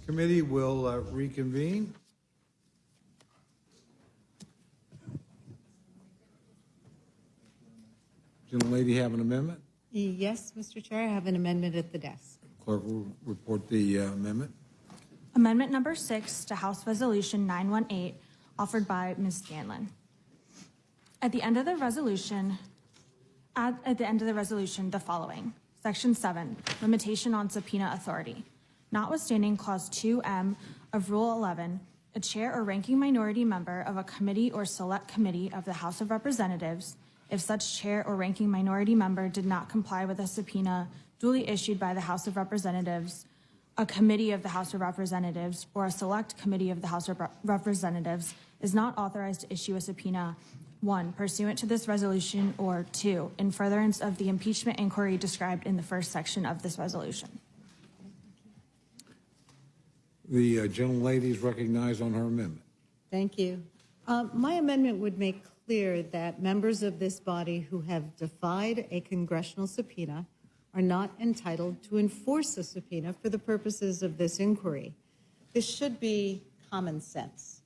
Committee will reconvene. Gentlelady have an amendment? Yes, Mr. Chair, I have an amendment at the desk. Clerk will report the amendment. Amendment number 6 to House Resolution 918, offered by Ms. Scanlon. At the end of the resolution, the following. Section 7, limitation on subpoena authority. Notwithstanding Clause 2M of Rule 11, a chair or ranking minority member of a committee or select committee of the House of Representatives, if such chair or ranking minority member did not comply with a subpoena duly issued by the House of Representatives, a committee of the House of Representatives, or a select committee of the House of Representatives, is not authorized to issue a subpoena, 1, pursuant to this resolution, or 2, in furtherance of the impeachment inquiry described in the first section of this resolution. The gentlelady is recognized on her amendment. Thank you. My amendment would make clear that members of this body who have defied a congressional subpoena are not entitled to enforce a subpoena for the purposes of this inquiry. This should be common sense.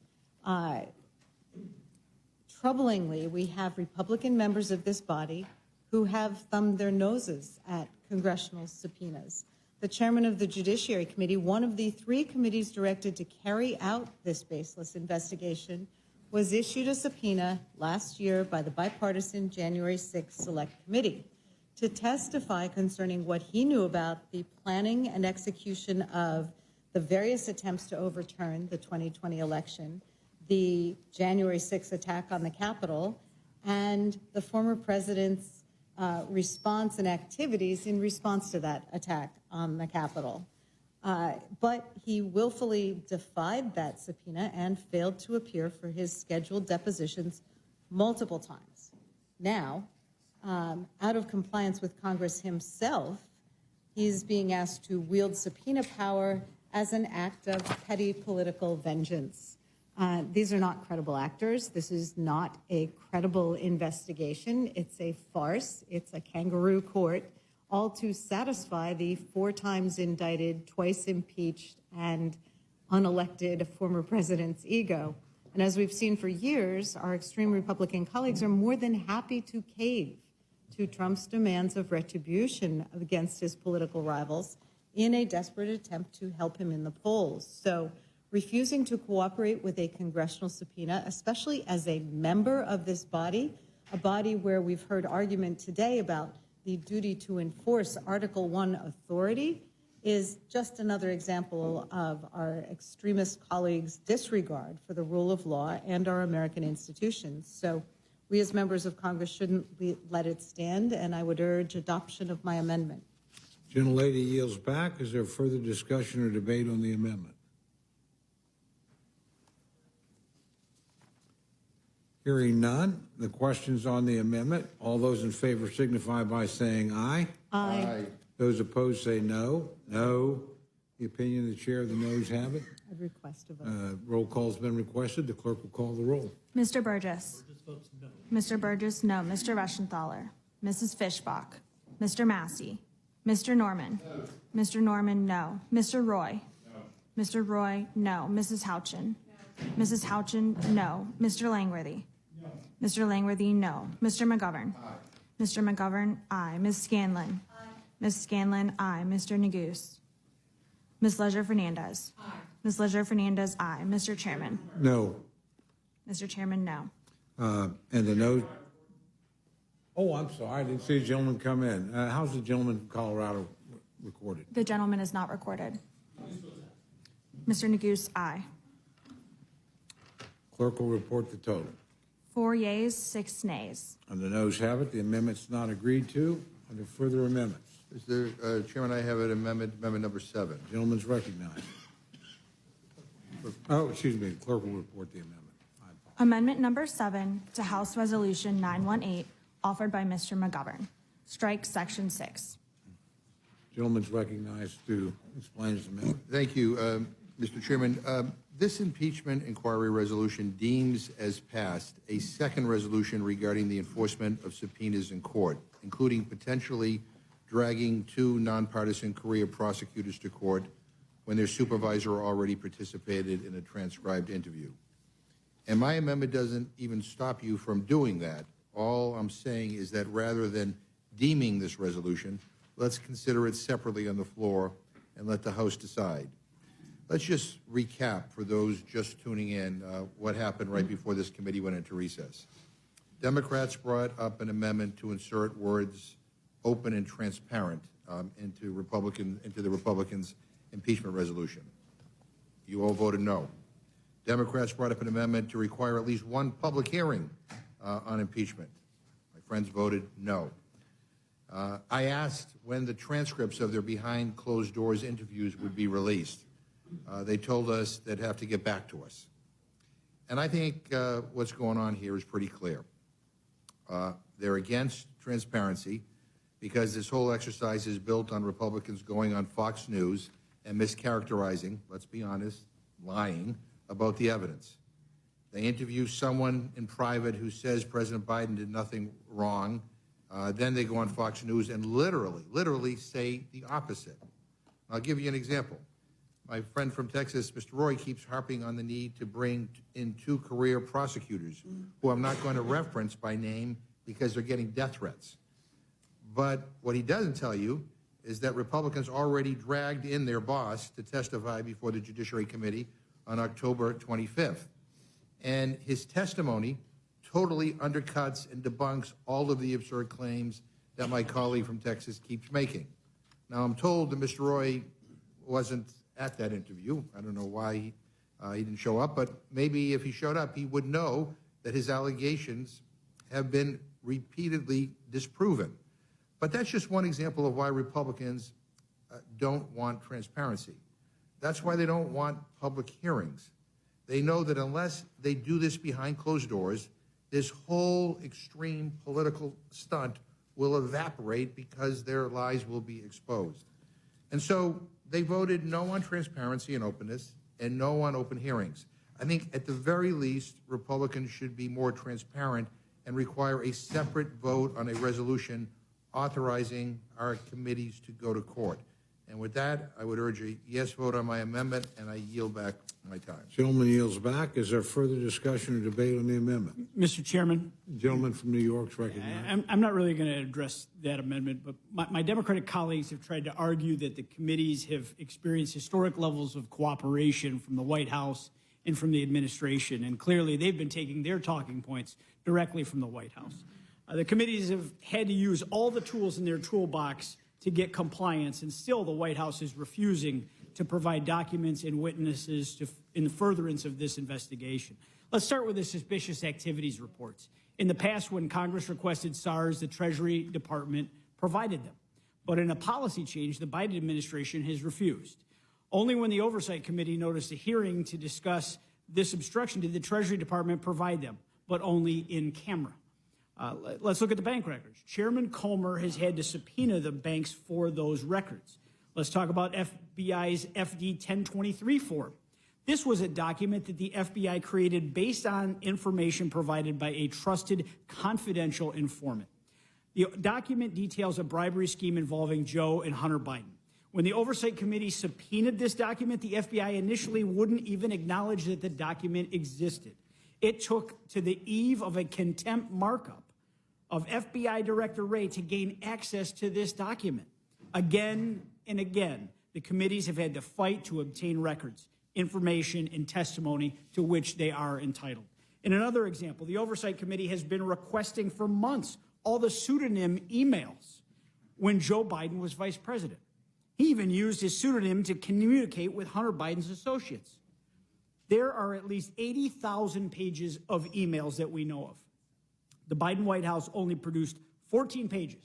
Troublingly, we have Republican members of this body who have thumbed their noses at congressional subpoenas. The chairman of the Judiciary Committee, one of the 3 committees directed to carry out this baseless investigation, was issued a subpoena last year by the bipartisan January 6th Select Committee to testify concerning what he knew about the planning and execution of the various attempts to overturn the 2020 election, the January 6th attack on the Capitol, and the former president's response and activities in response to that attack on the Capitol. But he willfully defied that subpoena and failed to appear for his scheduled depositions multiple times. Now, out of compliance with Congress himself, he's being asked to wield subpoena power as an act of petty political vengeance. These are not credible actors. This is not a credible investigation. It's a farce. It's a kangaroo court, all to satisfy the 4 times indicted, twice impeached, and unelected former president's ego. And as we've seen for years, our extreme Republican colleagues are more than happy to cave to Trump's demands of retribution against his political rivals in a desperate attempt to help him in the polls. So refusing to cooperate with a congressional subpoena, especially as a member of this body, a body where we've heard argument today about the duty to enforce Article 1 authority, is just another example of our extremist colleagues' disregard for the rule of law and our American institutions. So we as members of Congress shouldn't let it stand, and I would urge adoption of my amendment. Gentlelady yields back. Is there further discussion or debate on the amendment? Hearing none, the questions on the amendment. All those in favor signify by saying aye. Aye. Those opposed say no. No. The opinion of the chair, the noes have it. I request a vote. Roll call has been requested. The clerk will call the roll. Mr. Burgess. Mr. Burgess, no. Mr. Reschenthaler. Mrs. Fishbach. Mr. Massey. Mr. Norman. No. Mr. Norman, no. Mr. Roy. No. Mr. Roy, no. Mrs. Houchin. No. Mrs. Houchin, no. Mr. Langworthy. No. Mr. Langworthy, no. Mr. McGovern. Aye. Mr. McGovern, aye. Ms. Scanlon. Aye. Ms. Scanlon, aye. Mr. Neguse. Ms. Leisure-Fernandez. Aye. Ms. Leisure-Fernandez, aye. Mr. Chairman. No. Mr. Chairman, no. And the no. Oh, I'm sorry. I didn't see a gentleman come in. How's the gentleman from Colorado recorded? The gentleman is not recorded. Mr. Neguse, aye. Clerk will report the total. 4 yeas, 6 nays. And the noes have it. The amendment's not agreed to. Are there further amendments? Mr. Chairman, I have an amendment number 7. Gentleman's recognized. Oh, excuse me. The clerk will report the amendment. Amendment number 7 to House Resolution 918, offered by Mr. McGovern. Strike Section 6. Gentleman's recognized to explain his amendment. Thank you, Mr. Chairman. This impeachment inquiry resolution deems as passed a second resolution regarding the enforcement of subpoenas in court, including potentially dragging 2 nonpartisan career prosecutors to court when their supervisor already participated in a transcribed interview. And my amendment doesn't even stop you from doing that. All I'm saying is that rather than deeming this resolution, let's consider it separately on the floor and let the House decide. Let's just recap for those just tuning in what happened right before this committee went into recess. Democrats brought up an amendment to insert words open and transparent into the Republicans' impeachment resolution. You all voted no. Democrats brought up an amendment to require at least one public hearing on impeachment. My friends voted no. I asked when the transcripts of their behind closed doors interviews would be released. They told us they'd have to get back to us. And I think what's going on here is pretty clear. They're against transparency because this whole exercise is built on Republicans going on Fox News and mischaracterizing, let's be honest, lying about the evidence. They interview someone in private who says President Biden did nothing wrong. Then they go on Fox News and literally say the opposite. I'll give you an example. My friend from Texas, Mr. Roy, keeps harping on the need to bring in 2 career prosecutors who I'm not going to reference by name because they're getting death threats. But what he doesn't tell you is that Republicans already dragged in their boss to testify before the Judiciary Committee on October 25th. And his testimony totally undercuts and debunks all of the absurd claims that my colleague from Texas keeps making. Now, I'm told that Mr. Roy wasn't at that interview. I don't know why he didn't show up, but maybe if he showed up, he would know that his allegations have been repeatedly disproven. But that's just one example of why Republicans don't want transparency. That's why they don't want public hearings. They know that unless they do this behind closed doors, this whole extreme political stunt will evaporate because their lies will be exposed. And so they voted no on transparency and openness and no on open hearings. I think at the very least, Republicans should be more transparent and require a separate vote on a resolution authorizing our committees to go to court. And with that, I would urge a yes vote on my amendment, and I yield back my time. Gentleman yields back. Is there further discussion or debate on the amendment? Mr. Chairman, Gentleman from New York is recognized. I'm not really going to address that amendment, but my Democratic colleagues have tried to argue that the committees have experienced historic levels of cooperation from the White House and from the administration, and clearly they've been taking their talking points directly from the White House. The committees have had to use all the tools in their toolbox to get compliance, and still the White House is refusing to provide documents and witnesses in furtherance of this investigation. Let's start with the suspicious activities reports. In the past, when Congress requested SARs, the Treasury Department provided them. But in a policy change, the Biden administration has refused. Only when the Oversight Committee noticed a hearing to discuss this obstruction did the Treasury Department provide them, but only in camera. Let's look at the bank records. Chairman Comer has had to subpoena the banks for those records. Let's talk about FBI's FD 1023 form. This was a document that the FBI created based on information provided by a trusted confidential informant. The document details a bribery scheme involving Joe and Hunter Biden. When the Oversight Committee subpoenaed this document, the FBI initially wouldn't even acknowledge that the document existed. It took to the eve of a contempt markup of FBI Director Wray to gain access to this document. Again and again, the committees have had to fight to obtain records, information, and testimony to which they are entitled. In another example, the Oversight Committee has been requesting for months all the pseudonym emails when Joe Biden was vice president. He even used his pseudonym to communicate with Hunter Biden's associates. There are at least 80,000 pages of emails that we know of. The Biden White House only produced 14 pages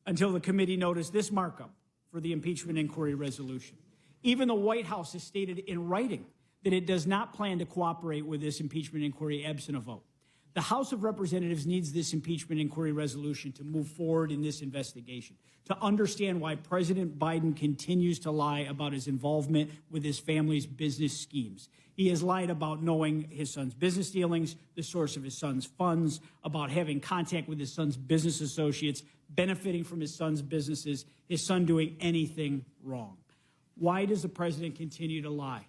until the committee noticed this markup for the impeachment inquiry resolution. Even the White House has stated in writing that it does not plan to cooperate with this impeachment inquiry absent a vote. The House of Representatives needs this impeachment inquiry resolution to move forward in this investigation, to understand why President Biden continues to lie about his involvement with his family's business schemes. He has lied about knowing his son's business dealings, the source of his son's funds, about having contact with his son's business associates, benefiting from his son's businesses, his son doing anything wrong. Why does the president continue to lie?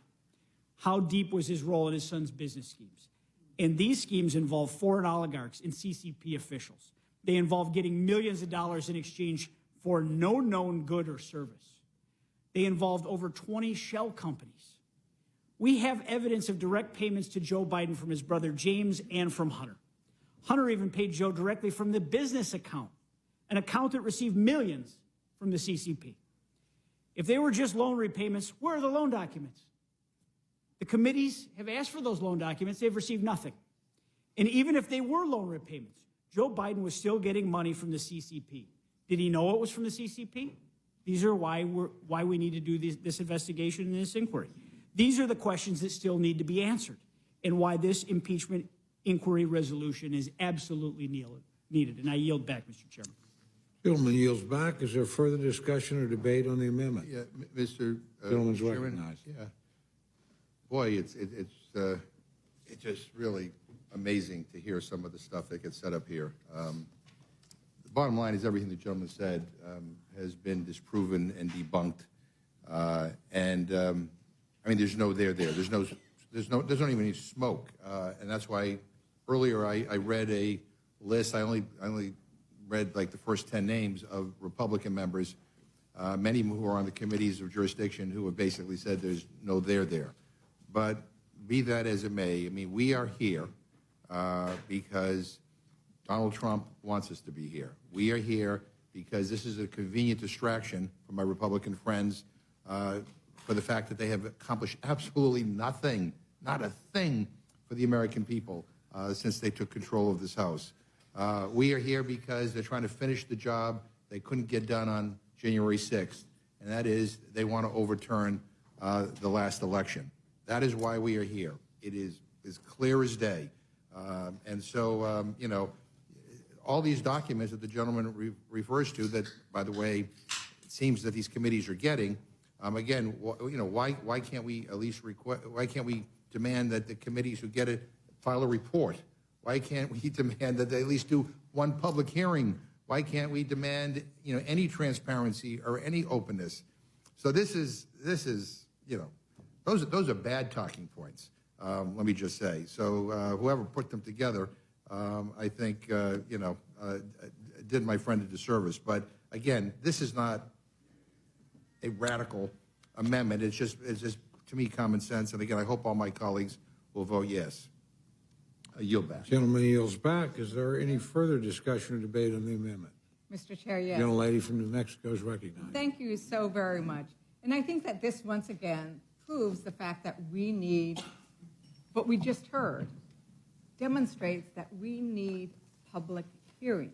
How deep was his role in his son's business schemes? And these schemes involve foreign oligarchs and CCP officials. They involve getting millions of dollars in exchange for no known good or service. They involved over 20 shell companies. We have evidence of direct payments to Joe Biden from his brother James and from Hunter. Hunter even paid Joe directly from the business account, an account that received millions from the CCP. If they were just loan repayments, where are the loan documents? The committees have asked for those loan documents. They've received nothing. And even if they were loan repayments, Joe Biden was still getting money from the CCP. Did he know it was from the CCP? These are why we need to do this investigation and this inquiry. These are the questions that still need to be answered, and why this impeachment inquiry resolution is absolutely needed. And I yield back, Mr. Chairman. Gentleman yields back. Is there further discussion or debate on the amendment? Yeah, Mr. Gentleman's Chairman, recognized. Yeah. Boy, it's just really amazing to hear some of the stuff that gets set up here. The bottom line is everything the gentleman said has been disproven and debunked. I mean, there's no there. There's not even any smoke. And that's why earlier I read a list. I only read like the first 10 names of Republican members, many who are on the committees of jurisdiction, who have basically said there's no there. But be that as it may, I mean, we are here because Donald Trump wants us to be here. We are here because this is a convenient distraction for my Republican friends for the fact that they have accomplished absolutely nothing, not a thing for the American people since they took control of this House. We are here because they're trying to finish the job they couldn't get done on January 6th, and that is they want to overturn the last election. That is why we are here. It is as clear as day. You know, all these documents that the gentleman refers to that, by the way, it seems that these committees are getting, again, you know, why can't we at least why can't we demand that the committees who get it file a report? Why can't we demand that they at least do one public hearing? Why can't we demand, you know, any transparency or any openness? So this is, you know, those are bad talking points. Let me just say. So whoever put them together, I think, you know, did my friend a disservice. But again, this is not a radical amendment. It's just to me common sense. And again, I hope all my colleagues will vote yes. I yield back. Gentleman yields back. Is there any further discussion or debate on the amendment? Mr. Chair, yes. Gentlelady from New Mexico is recognized. Thank you so very much. And I think that this once again proves the fact that we need, what we just heard, demonstrates that we need public hearings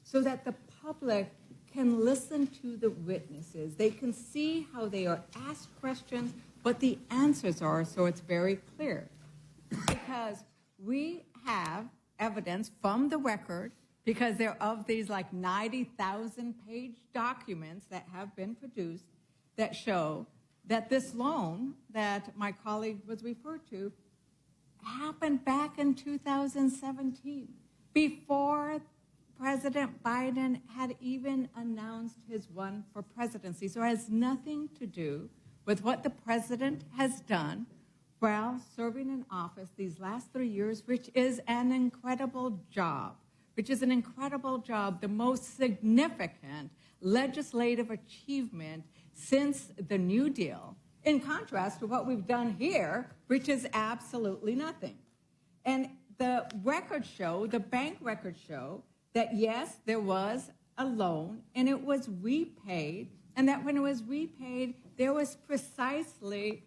so that the public can listen to the witnesses. They can see how they are asked questions, what the answers are, so it's very clear. Because we have evidence from the record, because they're of these like 90,000-page documents that have been produced that show that this loan that my colleague was referred to happened back in 2017, before President Biden had even announced his run for presidency. So it has nothing to do with what the president has done while serving in office these last 3 years, which is an incredible job, the most significant legislative achievement since the New Deal, in contrast to what we've done here, which is absolutely nothing. And the records show, the bank records show, that yes, there was a loan and it was repaid, and that when it was repaid, there was precisely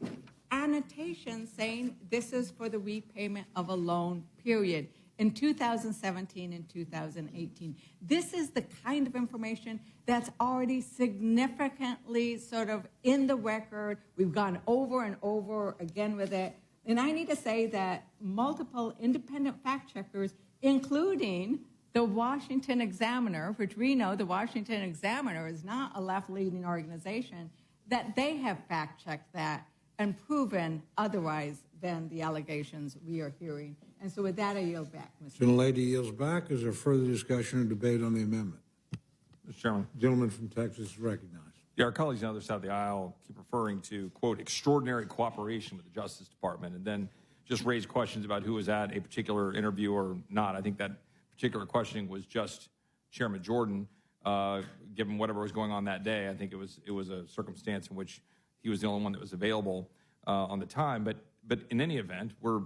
annotation saying this is for the repayment of a loan, period, in 2017 and 2018. This is the kind of information that's already significantly sort of in the record. We've gone over and over again with it. And I need to say that multiple independent fact checkers, including the Washington Examiner, which we know the Washington Examiner is not a left-leaning organization, that they have fact-checked that and proven otherwise than the allegations we are hearing. And so with that, I yield back, Mr. Gentlelady yields back. Is there further discussion or debate on the amendment? Mr. Chairman. Gentleman from Texas is recognized. our colleagues on the other side of the aisle keep referring to, quote, extraordinary cooperation with the Justice Department, and then just raise questions about who was at a particular interview or not. I think that particular questioning was just Chairman Jordan, given whatever was going on that day. I think it was a circumstance in which he was the only one that was available on the time. But in any event, we're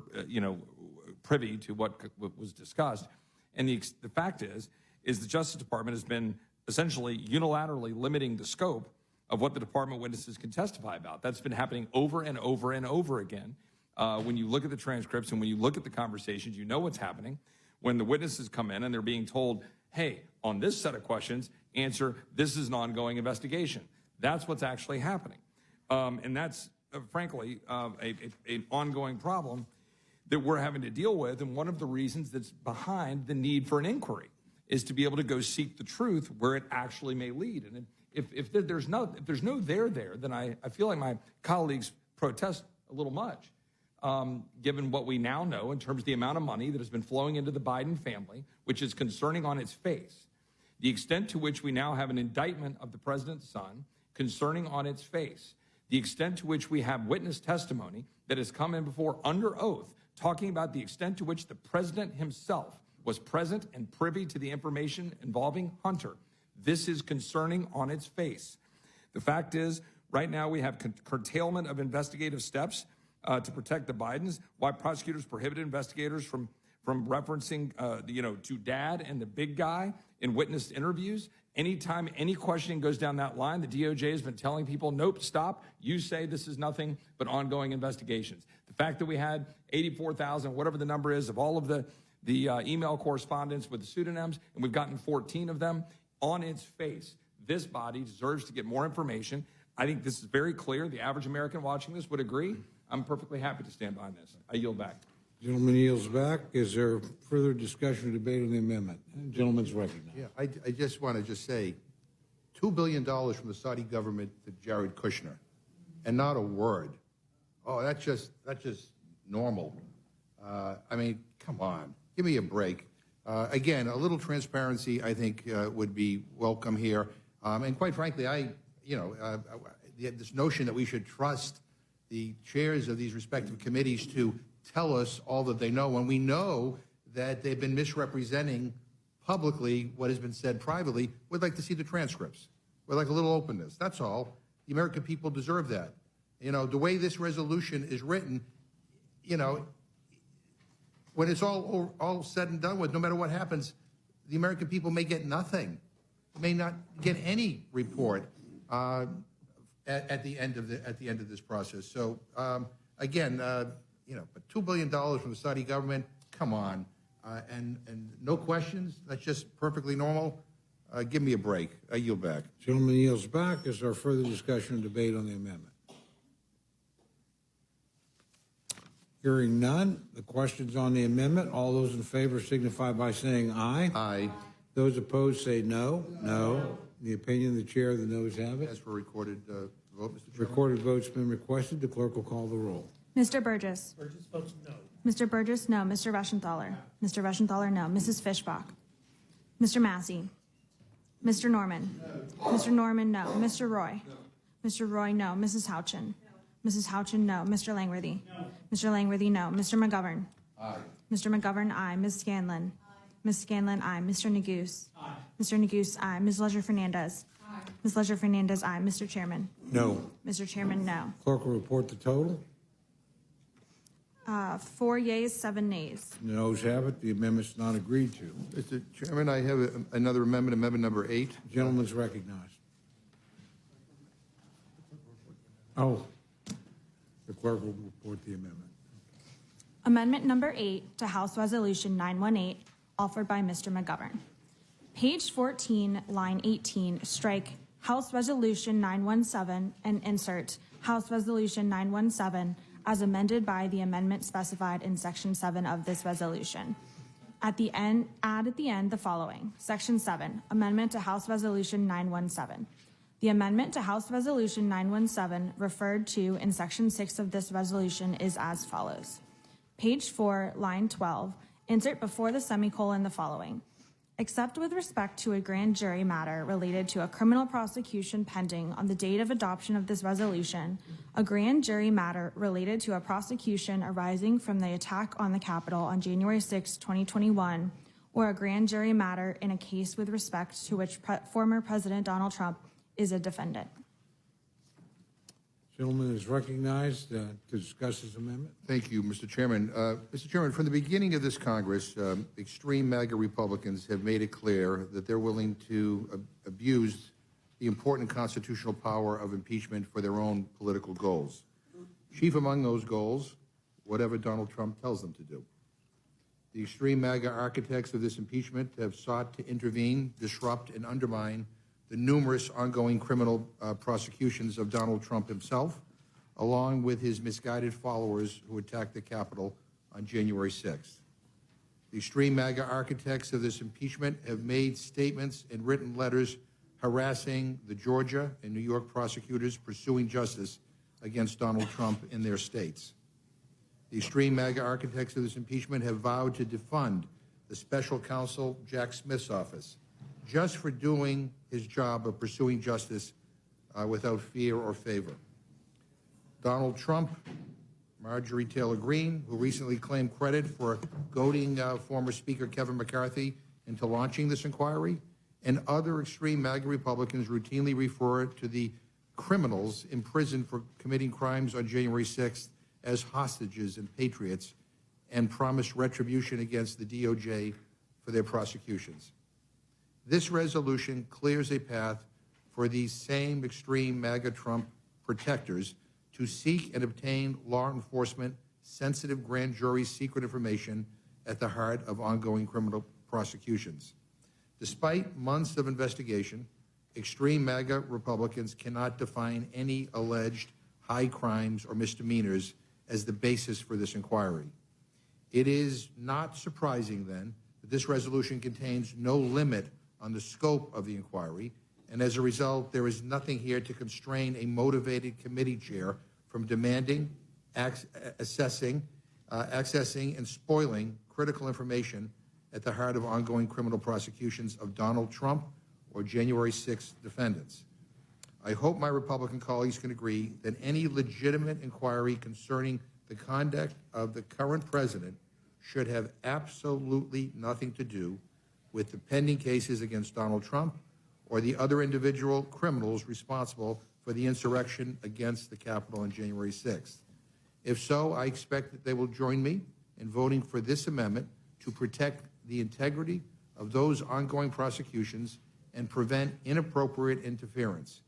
privy to what was discussed, and the fact is the Justice Department has been essentially unilaterally limiting the scope of what the department witnesses can testify about. That's been happening over and over and over again. When you look at the transcripts and when you look at the conversations, you know what's happening. When the witnesses come in and they're being told, hey, on this set of questions, answer, this is an ongoing investigation. That's what's actually happening. And that's, frankly, an ongoing problem that we're having to deal with. And one of the reasons that's behind the need for an inquiry is to be able to go seek the truth where it actually may lead. And if there's no there, then I feel like my colleagues protest a little much, given what we now know in terms of the amount of money that has been flowing into the Biden family, which is concerning on its face. The extent to which we now have an indictment of the president's son concerning on its face. The extent to which we have witness testimony that has come in before under oath, talking about the extent to which the president himself was present and privy to the information involving Hunter. This is concerning on its face. The fact is, right now we have curtailment of investigative steps to protect the Bidens. Why prosecutors prohibited investigators from referencing, to dad and the big guy in witness interviews. Anytime any questioning goes down that line, the DOJ has been telling people, nope, stop. You say this is nothing but ongoing investigations. The fact that we had 84,000, whatever the number is, of all of the email correspondence with the pseudonyms, and we've gotten 14 of them, on its face, this body deserves to get more information. I think this is very clear. The average American watching this would agree. I'm perfectly happy to stand behind this. I yield back. Gentleman yields back. Is there further discussion or debate on the amendment? Gentleman's recognized. Yeah, I just want to say, $2 billion from the Saudi government to Jared Kushner, and not a word. Oh, that's just normal. I mean, come on, give me a break. Again, a little transparency, I think, would be welcome here. And quite frankly, this notion that we should trust the chairs of these respective committees to tell us all that they know, when we know that they've been misrepresenting publicly what has been said privately. We'd like to see the transcripts. We'd like a little openness. That's all. The American people deserve that. The way this resolution is written, when it's all said and done with, no matter what happens, the American people may get nothing, may not get any report at the end of this process. So again, but $2 billion from the Saudi government, come on, and no questions. That's just perfectly normal. Give me a break. I yield back. Gentleman yields back. Is there further discussion and debate on the amendment? Hearing none, the questions on the amendment. All those in favor signify by saying aye. Aye. Those opposed say no. No. The opinion of the chair, the noes have it. As for recorded vote, Mr. Chairman. Recorded vote's been requested. The clerk will call the roll. Mr. Burgess. Burgess votes no. Mr. Burgess, no. Mr. Reschenthaler. Mr. Reschenthaler, no. Mrs. Fishbach. Mr. Massey. Mr. Norman. No. Mr. Norman, no. Mr. Roy. No. Mr. Roy, no. Mrs. Houchin. No. Mrs. Houchin, no. Mr. Langworthy. No. Mr. Langworthy, no. Mr. McGovern. Aye. Mr. McGovern, aye. Ms. Scanlon. Aye. Ms. Scanlon, aye. Mr. Neguse. Aye. Mr. Neguse, aye. Ms. Leisure-Fernandez. Aye. Ms. Leisure-Fernandez, aye. Mr. Chairman. No. Mr. Chairman, no. Clerk will report the total. 4 yeas, 7 nays. The noes have it. The amendment's not agreed to. Mr. Chairman, I have another amendment, amendment number 8. Gentleman's recognized. Oh, the clerk will report the amendment. Amendment number 8 to House Resolution 918, offered by Mr. McGovern. Page 14, line 18, strike House Resolution 917 and insert House Resolution 917 as amended by the amendment specified in Section 7 of this resolution. Add at the end the following. Section 7, Amendment to House Resolution 917. The amendment to House Resolution 917 referred to in Section 6 of this resolution is as follows. Page 4, line 12, insert before the semicolon the following. Except with respect to a grand jury matter related to a criminal prosecution pending on the date of adoption of this resolution, a grand jury matter related to a prosecution arising from the attack on the Capitol on January 6, 2021, or a grand jury matter in a case with respect to which former President Donald Trump is a defendant. Gentleman is recognized to discuss his amendment. Thank you, Mr. Chairman. Mr. Chairman, from the beginning of this Congress, extreme MAGA Republicans have made it clear that they're willing to abuse the important constitutional power of impeachment for their own political goals. Chief among those goals, whatever Donald Trump tells them to do. The extreme MAGA architects of this impeachment have sought to intervene, disrupt, and undermine the numerous ongoing criminal prosecutions of Donald Trump himself, along with his misguided followers who attacked the Capitol on January 6th. The extreme MAGA architects of this impeachment have made statements and written letters harassing the Georgia and New York prosecutors pursuing justice against Donald Trump in their states. The extreme MAGA architects of this impeachment have vowed to defund the special counsel Jack Smith's office just for doing his job of pursuing justice without fear or favor. Donald Trump, Marjorie Taylor Greene, who recently claimed credit for goading former Speaker Kevin McCarthy into launching this inquiry, and other extreme MAGA Republicans routinely refer to the criminals imprisoned for committing crimes on January 6th as hostages and patriots, and promise retribution against the DOJ for their prosecutions. This resolution clears a path for these same extreme MAGA Trump protectors to seek and obtain law enforcement sensitive grand jury secret information at the heart of ongoing criminal prosecutions. Despite months of investigation, extreme MAGA Republicans cannot define any alleged high crimes or misdemeanors as the basis for this inquiry. It is not surprising, then, that this resolution contains no limit on the scope of the inquiry, and as a result, there is nothing here to constrain a motivated committee chair from demanding, accessing, and spoiling critical information at the heart of ongoing criminal prosecutions of Donald Trump or January 6th defendants. I hope my Republican colleagues can agree that any legitimate inquiry concerning the conduct of the current president should have absolutely nothing to do with the pending cases against Donald Trump or the other individual criminals responsible for the insurrection against the Capitol on January 6th. If so, I expect that they will join me in voting for this amendment to protect the integrity of those ongoing prosecutions and prevent inappropriate interference.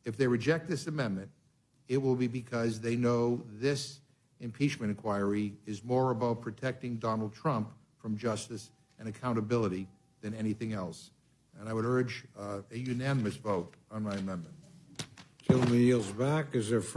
If they reject this amendment, it will be because they know this impeachment inquiry is more about protecting Donald Trump from justice and accountability than anything else. And I would urge a unanimous vote on my amendment. Gentleman yields back. Is there